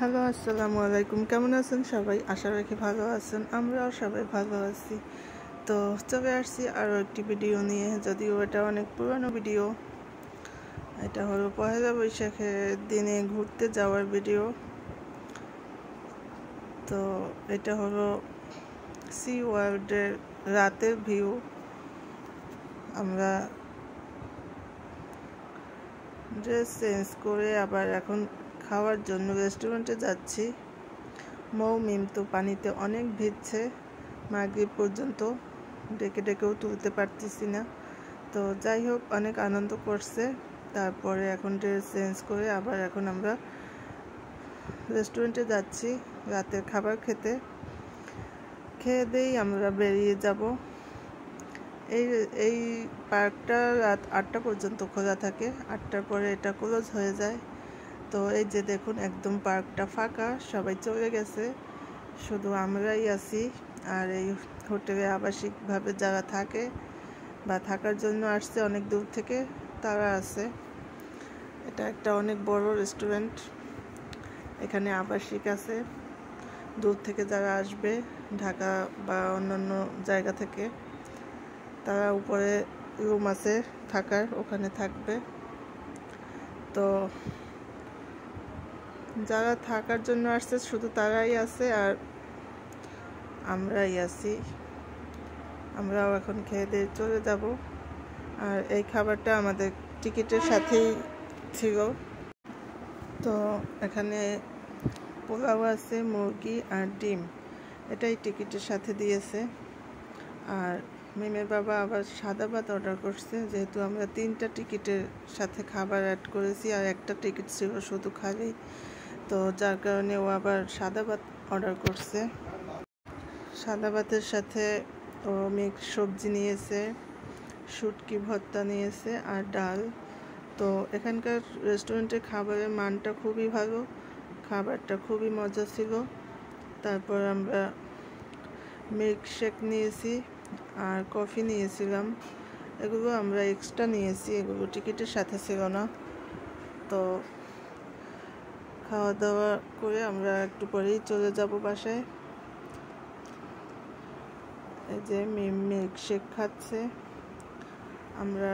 Hello, আসসালামু আলাইকুম। কেমন আছেন সবাই? আশা রাখি ভালো আছেন। আমরাও সবাই ভালো আছি। তো চলে আসছি আরও একটি ভিডিও নিয়ে, যদিও এটা অনেক পুরনো ভিডিও। এটা হলো পহেলা বৈশাখের দিনে ঘুরতে যাওয়ার ভিডিও। তো এটা হলো সি ওয়ার্ল্ডের রাতের ভিউ। আমরা ড্রেস চেঞ্জ করে আবার এখন খাওয়ার জন্য রেস্টুরেন্টে যাচ্ছি। মৌমিম তো পানিতে অনেক ভিজছে, মাগরিব পর্যন্ত ডেকে ডেকেও তুলতে পারতেছি না। তো যাই হোক, অনেক আনন্দ করছে। তারপরে এখন ড্রেস চেঞ্জ করে আবার এখন আমরা রেস্টুরেন্টে যাচ্ছি রাতের খাবার খেতে। খেয়ে দিয়েই আমরা বেরিয়ে যাব। এই পার্কটা রাত 8টা পর্যন্ত খোলা থাকে, 8টার পরে এটা ক্লোজ হয়ে যায়। তো এই যে দেখুন, একদম পার্কটা ফাঁকা, সবাই চলে গেছে, শুধু আমরাই আছি। আর এই হোটেলে আবাসিকভাবে যারা থাকে বা থাকার জন্য আসছে অনেক দূর থেকে, তারা আছে। এটা একটা অনেক বড় রেস্টুরেন্ট। এখানে আবাসিক আছে, দূর থেকে যারা আসবে ঢাকা বা অন্যান্য জায়গা থেকে, তারা উপরে রুম আছে থাকার, ওখানে থাকবে। তো যারা থাকার জন্য আসছে শুধু তারাই আছে, আর আমরাই আছি। আমরাও এখন খেয়ে দিয়ে চলে যাব। আর এই খাবারটা আমাদের টিকিটের সাথেই ছিল। তো এখানে পোলাও আছে, মুরগি আর ডিম, এটাই টিকিটের সাথে দিয়েছে। আর মিমের বাবা আবার সাদা ভাত অর্ডার করছে, যেহেতু আমরা 3টা টিকিটের সাথে খাবার অ্যাড করেছি আর একটা টিকিট ছিল শুধু খালি, তো যার কারণে ও আবার সাদা ভাত অর্ডার করছে। সাদা ভাতের সাথে ও মিক্স সবজি নিয়েছে, শুটকি ভর্তা নিয়েছে আর ডাল। তো এখানকার রেস্টুরেন্টের খাবারের মানটা খুবই ভালো, খাবারটা খুবই মজা ছিল। তারপর আমরা মিল্কশেক নিয়েছি আর কফি নিয়েছিলাম, এগুলো আমরা এক্সট্রা নিয়েছি, এগুলো টিকিটের সাথে ছিল না। তো খাওয়া দাওয়া করে আমরা একটু পরেই চলে যাব বাসায়। এই যে মিল্কশেক খাচ্ছে। আমরা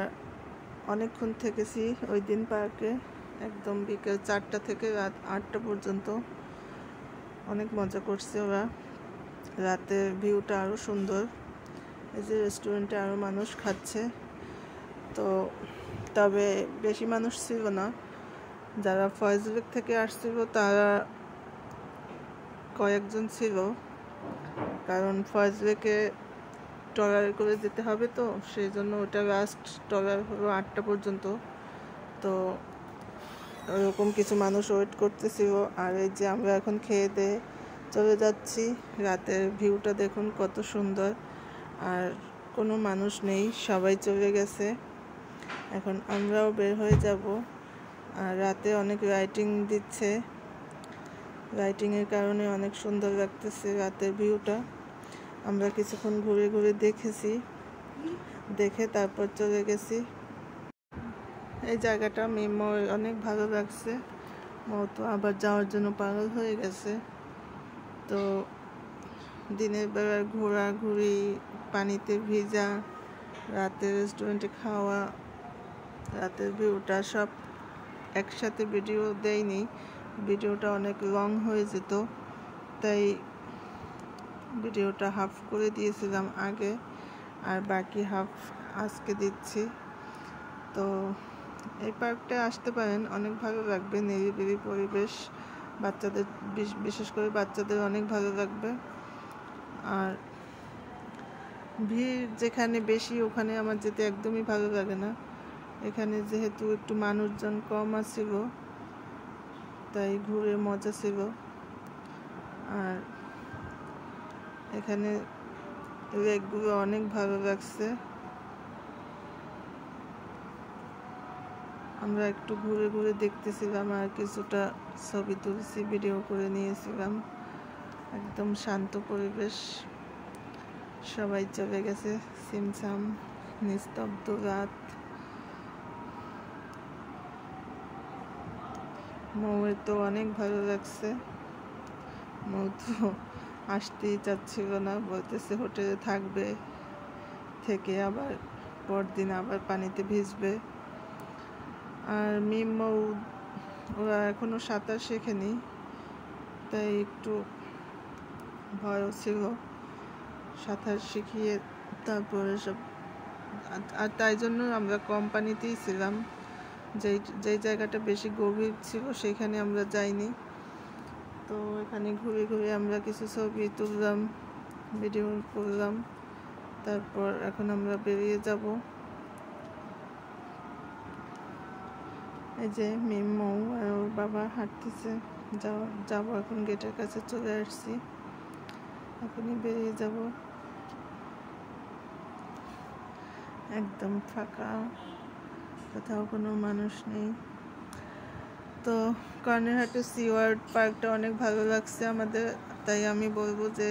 অনেকক্ষণ থেকেছি ওই দিন পার্কে, একদম বিকেল 4টা থেকে রাত 8টা পর্যন্ত। অনেক মজা করছে ওরা। রাতের ভিউটা আরও সুন্দর। এই যে রেস্টুরেন্টে আরও মানুষ খাচ্ছে। তো তবে বেশি মানুষ ছিল না, যারা ফয়েজলেক থেকে আসছিল তারা কয়েকজন ছিল, কারণ ফয়েজলেকে ট্রলারে করে যেতে হবে, তো সেই জন্য ওটা লাস্ট ট্রলার হলো 8টা পর্যন্ত। তো ওরকম কিছু মানুষ ওয়েট করতেছিল। আর এই যে আমরা এখন খেয়ে দিয়ে চলে যাচ্ছি। রাতের ভিউটা দেখুন কত সুন্দর, আর কোনো মানুষ নেই, সবাই চলে গেছে। এখন আমরাও বের হয়ে যাব। আর রাতে অনেক লাইটিং দিচ্ছে, লাইটিংয়ের কারণে অনেক সুন্দর লাগতেছে রাতের ভিউটা। আমরা কিছুক্ষণ ঘুরে ঘুরে দেখেছি, দেখে তারপর চলে গেছি। এই জায়গাটা মিমোর অনেক ভালো লাগছে, ও তো আবার যাওয়ার জন্য পাগল হয়ে গেছে। তো দিনের বেলার ঘোরাঘুরি, পানিতে ভিজা, রাতে রেস্টুরেন্টে খাওয়া, রাতের ভিউটা সব একসাথে ভিডিও দেয়নি, ভিডিওটা অনেক লং হয়ে যেত, তাই ভিডিওটা হাফ করে দিয়েছিলাম আগে, আর বাকি হাফ আজকে দিচ্ছি। তো এই পার্কটা আসতে পারেন, অনেক ভালো লাগবে, নিরিবিলি পরিবেশ, বাচ্চাদের বিশেষ করে বাচ্চাদের অনেক ভালো লাগবে। আর ভিড় যেখানে বেশি ওখানে আমার যেতে একদমই ভালো লাগে না। এখানে যেহেতু একটু মানুষজন কম আছিল, তাই ঘুরে মজা ছিল। আর এখানে লেকগুলো অনেক ভালো লাগছে। আমরা একটু ঘুরে ঘুরে দেখতেছিলাম আর কিছুটা ছবি তুলছি, ভিডিও করে নিয়েছিলাম। একদম শান্ত পরিবেশ, সবাই চলে গেছে, ছিমছাম নিস্তব্ধ রাত। মৌয়ের তো অনেক ভালো লাগছে। মৌ তো আসতেই চাচ্ছিল না, বলতেছে হোটেলে থাকবে, থেকে আবার পরদিন আবার পানিতে ভিজবে। আর মিম মৌ ওরা এখনো সাঁতার শেখেনি, তাই একটু ভয়ও ছিল। সাঁতার শিখিয়ে তারপরে সব, আর তাই জন্য আমরা কম পানিতেই ছিলাম। যেই জায়গাটা বেশি গভীর ছিল সেখানে আমরা যাইনি। তো এখানে ঘুরে ঘুরে আমরা কিছু ছবি তুললাম, ভিডিও করলাম। তারপর এখন আমরা বেরিয়ে যাব। এই যে মিম মৌ আর ওর বাবা হাঁটতেছে, যাবো এখন, গেটের কাছে চলে আসছি, এখনই বেরিয়ে যাব। একদম ফাঁকা, কোথাও কোনো মানুষ নেই। তো কর্ণেরহাটের সি ওয়ার্ল্ড পার্কটা অনেক ভালো লাগছে আমাদের, তাই আমি বলবো যে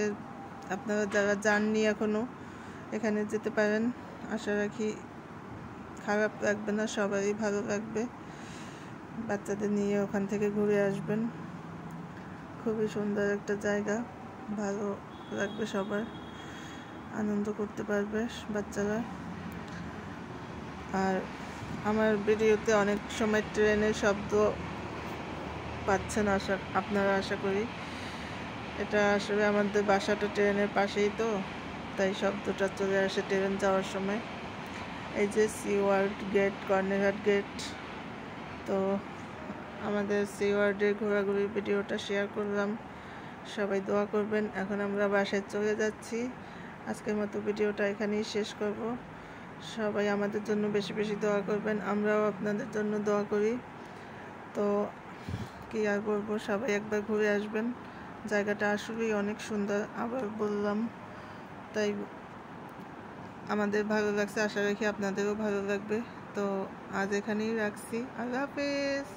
আপনারা যারা যাননি এখনও এখানে যেতে পারেন। আশা রাখি খারাপ লাগবে না, সবারই ভালো লাগবে। বাচ্চাদের নিয়ে ওখান থেকে ঘুরে আসবেন, খুবই সুন্দর একটা জায়গা, ভালো লাগবে সবার, আনন্দ করতে পারবে বাচ্চারা। আর আমার ভিডিওতে অনেক সময় ট্রেনের শব্দ পাচ্ছেন আপনারা, আশা করি। এটা আসলে আমাদের বাসাটা ট্রেনের পাশেই, তো তাই শব্দটা চলে আসে ট্রেন যাওয়ার সময়। এই যে সি ওয়ার্ল্ড গেট, কর্ণেরহাট গেট। তো আমাদের সি ওয়ার্ল্ডের ঘোরাঘুরির ভিডিওটা শেয়ার করলাম, সবাই দোয়া করবেন। এখন আমরা বাসায় চলে যাচ্ছি, আজকের মতো ভিডিওটা এখানেই শেষ করব। সবাই আমাদের জন্য বেশি বেশি দোয়া করবেন, আমরাও আপনাদের জন্য দোয়া করি। তো কি আর বলবো, সবাই একবার ঘুরে আসবেন, জায়গাটা আসলেই অনেক সুন্দর, আবার বললাম। তাই আমাদের ভালো লাগছে, আশা রাখি আপনাদেরও ভালো লাগবে। তো আজ এখানেই রাখছি, আল্লাহ হাফেজ।